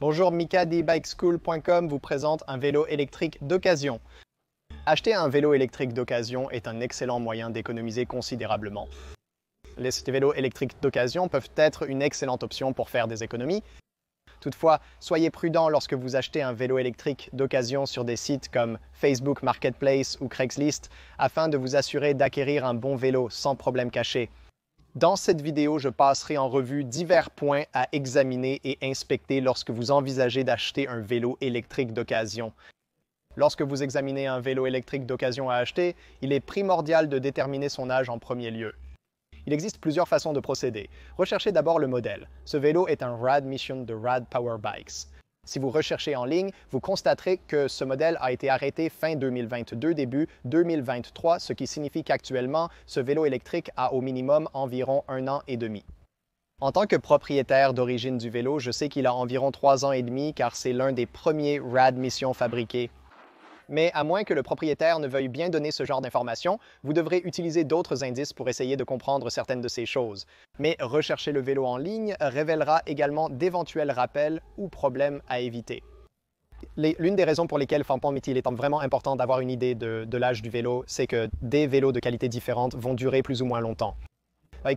Bonjour, MikaDBikeschool.com vous présente un vélo électrique d'occasion. Acheter un vélo électrique d'occasion est un excellent moyen d'économiser considérablement. Les vélos électriques d'occasion peuvent être une excellente option pour faire des économies. Toutefois, soyez prudent lorsque vous achetez un vélo électrique d'occasion sur des sites comme Facebook Marketplace ou Craigslist afin de vous assurer d'acquérir un bon vélo sans problème caché. Dans cette vidéo, je passerai en revue divers points à examiner et inspecter lorsque vous envisagez d'acheter un vélo électrique d'occasion. Lorsque vous examinez un vélo électrique d'occasion à acheter, il est primordial de déterminer son âge en premier lieu. Il existe plusieurs façons de procéder. Recherchez d'abord le modèle. Ce vélo est un Rad Mission de Rad Power Bikes. Si vous recherchez en ligne, vous constaterez que ce modèle a été arrêté fin 2022, début 2023, ce qui signifie qu'actuellement, ce vélo électrique a au minimum environ 1 an et demi. En tant que propriétaire d'origine du vélo, je sais qu'il a environ 3 ans et demi car c'est l'un des premiers Rad Mission fabriqués. Mais à moins que le propriétaire ne veuille bien donner ce genre d'informations, vous devrez utiliser d'autres indices pour essayer de comprendre certaines de ces choses. Mais rechercher le vélo en ligne révélera également d'éventuels rappels ou problèmes à éviter. L'une des raisons pour lesquelles il est vraiment important d'avoir une idée de l'âge du vélo, c'est que des vélos de qualité différente vont durer plus ou moins longtemps.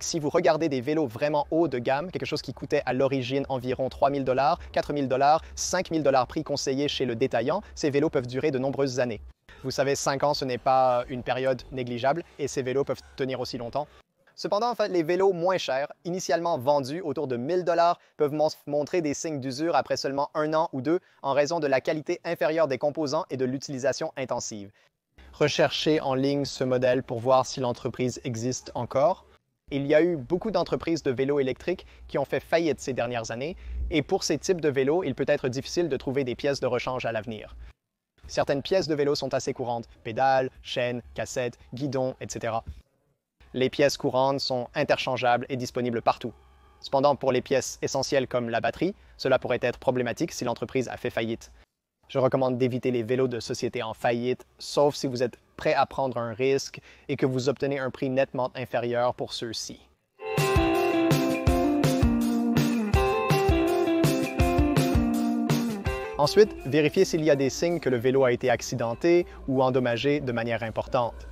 Si vous regardez des vélos vraiment haut de gamme, quelque chose qui coûtait à l'origine environ 3 000 $, 4 000 $, 5 000 $ prix conseillé chez le détaillant, ces vélos peuvent durer de nombreuses années. Vous savez, 5 ans, ce n'est pas une période négligeable et ces vélos peuvent tenir aussi longtemps. Cependant, les vélos moins chers, initialement vendus autour de 1 000 $, peuvent montrer des signes d'usure après seulement 1 an ou 2 en raison de la qualité inférieure des composants et de l'utilisation intensive. Recherchez en ligne ce modèle pour voir si l'entreprise existe encore. Il y a eu beaucoup d'entreprises de vélos électriques qui ont fait faillite ces dernières années et pour ces types de vélos, il peut être difficile de trouver des pièces de rechange à l'avenir. Certaines pièces de vélo sont assez courantes, pédales, chaînes, cassettes, guidons, etc. Les pièces courantes sont interchangeables et disponibles partout. Cependant, pour les pièces essentielles comme la batterie, cela pourrait être problématique si l'entreprise a fait faillite. Je recommande d'éviter les vélos de société en faillite, sauf si vous êtes prêt à prendre un risque et que vous obtenez un prix nettement inférieur pour ceux-ci. Ensuite, vérifiez s'il y a des signes que le vélo a été accidenté ou endommagé de manière importante.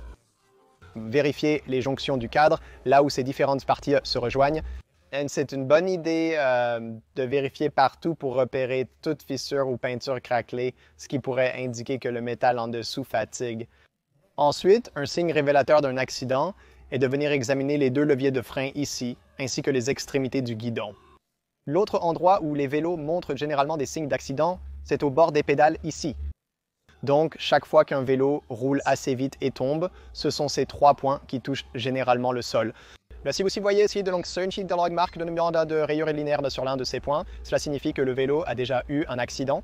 Vérifiez les jonctions du cadre, là où ces différentes parties se rejoignent. C'est une bonne idée de vérifier partout pour repérer toute fissure ou peinture craquelée, ce qui pourrait indiquer que le métal en dessous fatigue. Ensuite, un signe révélateur d'un accident est de venir examiner les 2 leviers de frein ici, ainsi que les extrémités du guidon. L'autre endroit où les vélos montrent généralement des signes d'accident, c'est au bord des pédales ici. Donc, chaque fois qu'un vélo roule assez vite et tombe, ce sont ces 3 points qui touchent généralement le sol. Là, si vous voyez ici de marque de numéro de rayure linéaire sur l'un de ces points, cela signifie que le vélo a déjà eu un accident.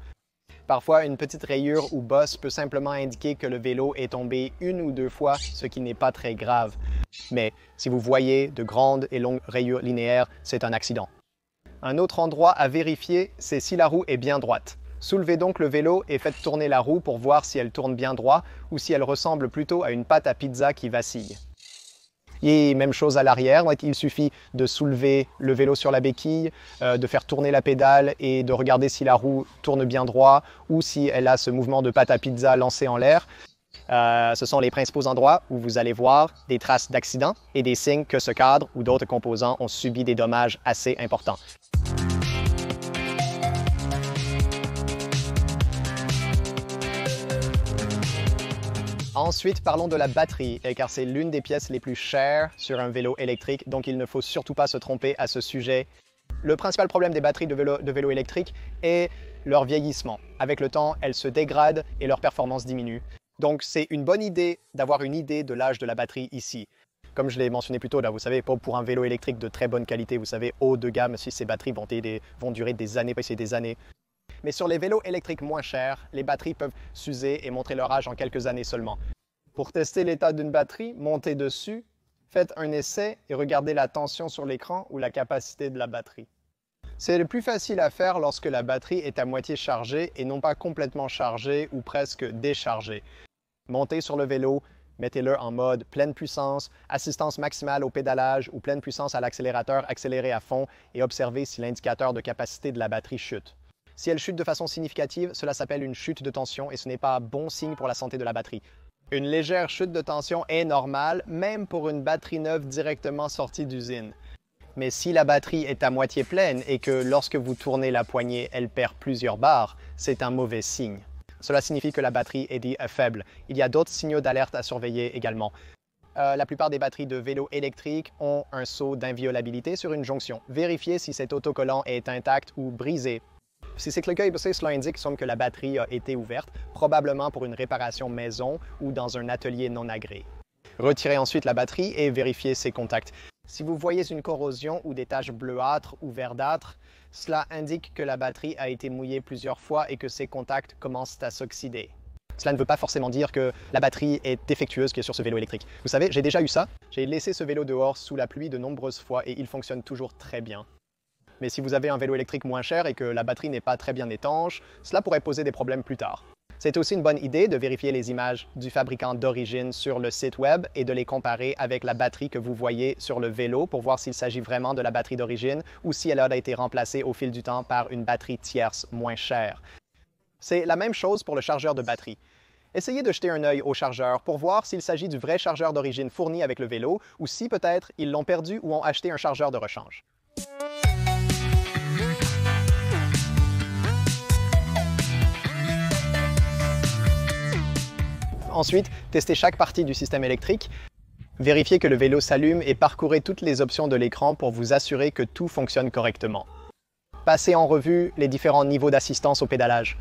Parfois, une petite rayure ou bosse peut simplement indiquer que le vélo est tombé 1 ou 2 fois, ce qui n'est pas très grave. Mais si vous voyez de grandes et longues rayures linéaires, c'est un accident. Un autre endroit à vérifier, c'est si la roue est bien droite. Soulevez donc le vélo et faites tourner la roue pour voir si elle tourne bien droit ou si elle ressemble plutôt à une pâte à pizza qui vacille. Et même chose à l'arrière, il suffit de soulever le vélo sur la béquille, de faire tourner la pédale et de regarder si la roue tourne bien droit ou si elle a ce mouvement de pâte à pizza lancé en l'air. Ce sont les principaux endroits où vous allez voir des traces d'accident et des signes que ce cadre ou d'autres composants ont subi des dommages assez importants. Ensuite, parlons de la batterie, car c'est l'une des pièces les plus chères sur un vélo électrique, donc il ne faut surtout pas se tromper à ce sujet. Le principal problème des batteries de vélo électriques est leur vieillissement. Avec le temps, elles se dégradent et leur performance diminue. Donc, c'est une bonne idée d'avoir une idée de l'âge de la batterie ici. Comme je l'ai mentionné plus tôt, là, vous savez, pour un vélo électrique de très bonne qualité, vous savez, haut de gamme, si ces batteries vont durer des années, c'est des années. Mais sur les vélos électriques moins chers, les batteries peuvent s'user et montrer leur âge en quelques années seulement. Pour tester l'état d'une batterie, montez dessus, faites un essai et regardez la tension sur l'écran ou la capacité de la batterie. C'est le plus facile à faire lorsque la batterie est à moitié chargée et non pas complètement chargée ou presque déchargée. Montez sur le vélo, mettez-le en mode pleine puissance, assistance maximale au pédalage ou pleine puissance à l'accélérateur accéléré à fond et observez si l'indicateur de capacité de la batterie chute. Si elle chute de façon significative, cela s'appelle une chute de tension et ce n'est pas bon signe pour la santé de la batterie. Une légère chute de tension est normale, même pour une batterie neuve directement sortie d'usine. Mais si la batterie est à moitié pleine et que lorsque vous tournez la poignée, elle perd plusieurs barres, c'est un mauvais signe. Cela signifie que la batterie est dite faible. Il y a d'autres signaux d'alerte à surveiller également. La plupart des batteries de vélos électriques ont un sceau d'inviolabilité sur une jonction. Vérifiez si cet autocollant est intact ou brisé. Si c'est le cas, cela indique que la batterie a été ouverte, probablement pour une réparation maison ou dans un atelier non agréé. Retirez ensuite la batterie et vérifiez ses contacts. Si vous voyez une corrosion ou des taches bleuâtres ou verdâtres, cela indique que la batterie a été mouillée plusieurs fois et que ses contacts commencent à s'oxyder. Cela ne veut pas forcément dire que la batterie est défectueuse qui est sur ce vélo électrique. Vous savez, j'ai déjà eu ça. J'ai laissé ce vélo dehors sous la pluie de nombreuses fois et il fonctionne toujours très bien. Mais si vous avez un vélo électrique moins cher et que la batterie n'est pas très bien étanche, cela pourrait poser des problèmes plus tard. C'est aussi une bonne idée de vérifier les images du fabricant d'origine sur le site web et de les comparer avec la batterie que vous voyez sur le vélo pour voir s'il s'agit vraiment de la batterie d'origine ou si elle a été remplacée au fil du temps par une batterie tierce moins chère. C'est la même chose pour le chargeur de batterie. Essayez de jeter un œil au chargeur pour voir s'il s'agit du vrai chargeur d'origine fourni avec le vélo ou si peut-être ils l'ont perdu ou ont acheté un chargeur de rechange. Ensuite, testez chaque partie du système électrique. Vérifiez que le vélo s'allume et parcourez toutes les options de l'écran pour vous assurer que tout fonctionne correctement. Passez en revue les différents niveaux d'assistance au pédalage.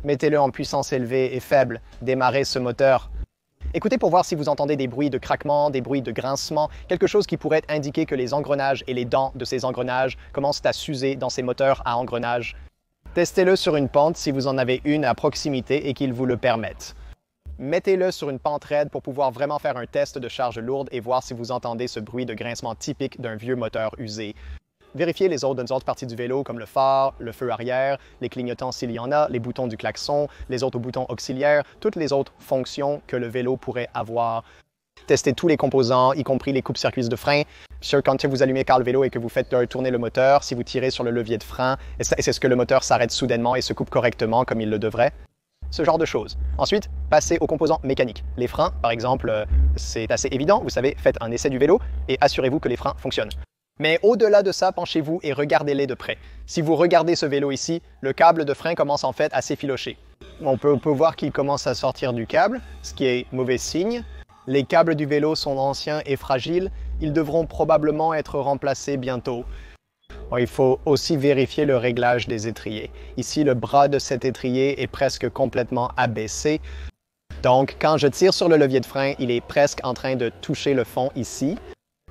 Mettez-le en puissance élevée et faible. Démarrez ce moteur. Écoutez pour voir si vous entendez des bruits de craquement, des bruits de grincement, quelque chose qui pourrait indiquer que les engrenages et les dents de ces engrenages commencent à s'user dans ces moteurs à engrenages. Testez-le sur une pente si vous en avez une à proximité et qu'il vous le permette. Mettez-le sur une pente raide pour pouvoir vraiment faire un test de charge lourde et voir si vous entendez ce bruit de grincement typique d'un vieux moteur usé. Vérifiez les autres parties du vélo comme le phare, le feu arrière, les clignotants s'il y en a, les boutons du klaxon, les autres boutons auxiliaires, toutes les autres fonctions que le vélo pourrait avoir. Testez tous les composants, y compris les coupe-circuits de frein. Quand vous allumez le vélo et que vous faites tourner le moteur, si vous tirez sur le levier de frein, est-ce que le moteur s'arrête soudainement et se coupe correctement comme il le devrait? Ce genre de choses. Ensuite, passez aux composants mécaniques. Les freins, par exemple, c'est assez évident. Vous savez, faites un essai du vélo et assurez-vous que les freins fonctionnent. Mais au-delà de ça, penchez-vous et regardez-les de près. Si vous regardez ce vélo ici, le câble de frein commence en fait à s'effilocher. On peut voir qu'il commence à sortir du câble, ce qui est mauvais signe. Les câbles du vélo sont anciens et fragiles. Ils devront probablement être remplacés bientôt. Bon, il faut aussi vérifier le réglage des étriers. Ici, le bras de cet étrier est presque complètement abaissé. Donc, quand je tire sur le levier de frein, il est presque en train de toucher le fond ici.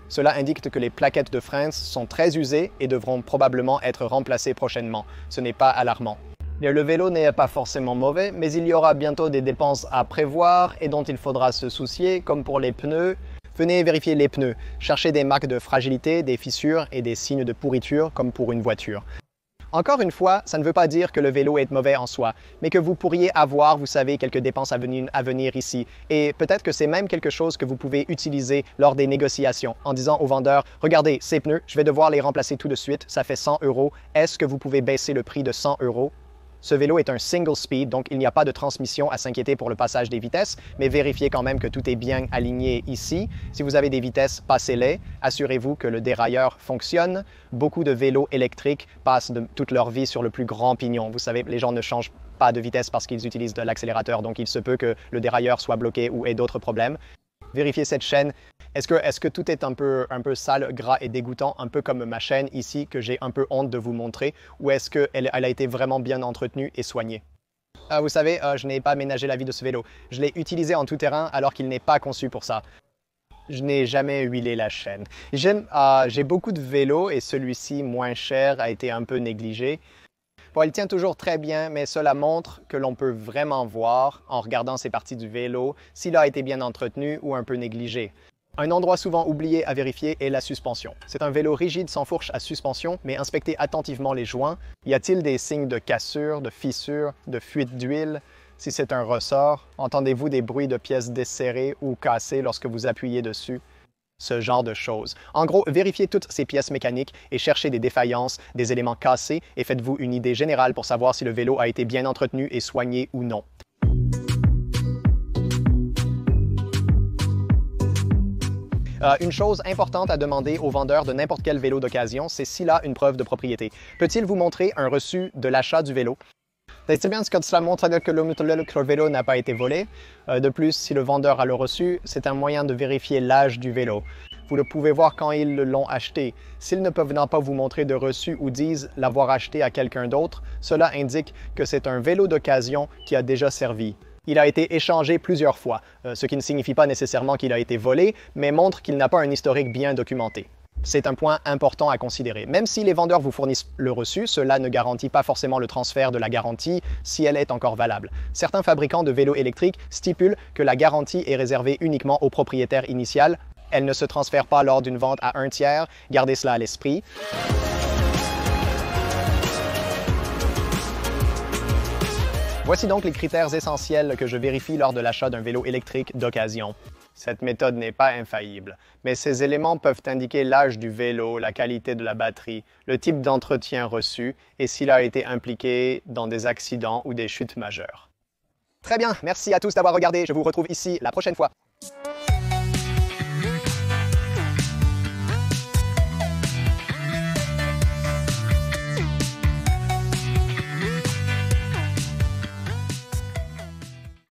Cela indique que les plaquettes de frein sont très usées et devront probablement être remplacées prochainement. Ce n'est pas alarmant. Le vélo n'est pas forcément mauvais, mais il y aura bientôt des dépenses à prévoir et dont il faudra se soucier, comme pour les pneus. Venez vérifier les pneus. Cherchez des marques de fragilité, des fissures et des signes de pourriture, comme pour une voiture. Encore une fois, ça ne veut pas dire que le vélo est mauvais en soi, mais que vous pourriez avoir, vous savez, quelques dépenses à venir ici. Et peut-être que c'est même quelque chose que vous pouvez utiliser lors des négociations en disant au vendeur, regardez, ces pneus, je vais devoir les remplacer tout de suite, ça fait 100 €. Est-ce que vous pouvez baisser le prix de 100 €? Ce vélo est un single speed, donc il n'y a pas de transmission à s'inquiéter pour le passage des vitesses, mais vérifiez quand même que tout est bien aligné ici. Si vous avez des vitesses, passez-les. Assurez-vous que le dérailleur fonctionne. Beaucoup de vélos électriques passent toute leur vie sur le plus grand pignon. Vous savez, les gens ne changent pas de vitesse parce qu'ils utilisent de l'accélérateur, donc il se peut que le dérailleur soit bloqué ou ait d'autres problèmes. Vérifiez cette chaîne. Est-ce que tout est un peu sale, gras et dégoûtant, un peu comme ma chaîne ici que j'ai un peu honte de vous montrer, ou est-ce qu'elle a été vraiment bien entretenue et soignée? Vous savez, je n'ai pas aménagé la vie de ce vélo. Je l'ai utilisé en tout terrain alors qu'il n'est pas conçu pour ça. Je n'ai jamais huilé la chaîne. J'ai beaucoup de vélos et celui-ci, moins cher, a été un peu négligé. Bon, il tient toujours très bien, mais cela montre que l'on peut vraiment voir, en regardant ces parties du vélo, s'il a été bien entretenu ou un peu négligé. Un endroit souvent oublié à vérifier est la suspension. C'est un vélo rigide sans fourche à suspension, mais inspectez attentivement les joints. Y a-t-il des signes de cassure, de fissure, de fuite d'huile? Si c'est un ressort, entendez-vous des bruits de pièces desserrées ou cassées lorsque vous appuyez dessus? ce genre de choses. En gros, vérifiez toutes ces pièces mécaniques et cherchez des défaillances, des éléments cassés et faites-vous une idée générale pour savoir si le vélo a été bien entretenu et soigné ou non. Une chose importante à demander au vendeur de n'importe quel vélo d'occasion, c'est s'il a une preuve de propriété. Peut-il vous montrer un reçu de l'achat du vélo? C'est bien que cela montre que le vélo n'a pas été volé. De plus, si le vendeur a le reçu, c'est un moyen de vérifier l'âge du vélo. Vous le pouvez voir quand ils l'ont acheté. S'ils ne peuvent pas vous montrer de reçu ou disent l'avoir acheté à quelqu'un d'autre, cela indique que c'est un vélo d'occasion qui a déjà servi. Il a été échangé plusieurs fois, ce qui ne signifie pas nécessairement qu'il a été volé, mais montre qu'il n'a pas un historique bien documenté. C'est un point important à considérer. Même si les vendeurs vous fournissent le reçu, cela ne garantit pas forcément le transfert de la garantie si elle est encore valable. Certains fabricants de vélos électriques stipulent que la garantie est réservée uniquement au propriétaire initial. Elle ne se transfère pas lors d'une vente à un tiers. Gardez cela à l'esprit. Voici donc les critères essentiels que je vérifie lors de l'achat d'un vélo électrique d'occasion. Cette méthode n'est pas infaillible, mais ces éléments peuvent indiquer l'âge du vélo, la qualité de la batterie, le type d'entretien reçu et s'il a été impliqué dans des accidents ou des chutes majeures. Très bien, merci à tous d'avoir regardé. Je vous retrouve ici la prochaine fois.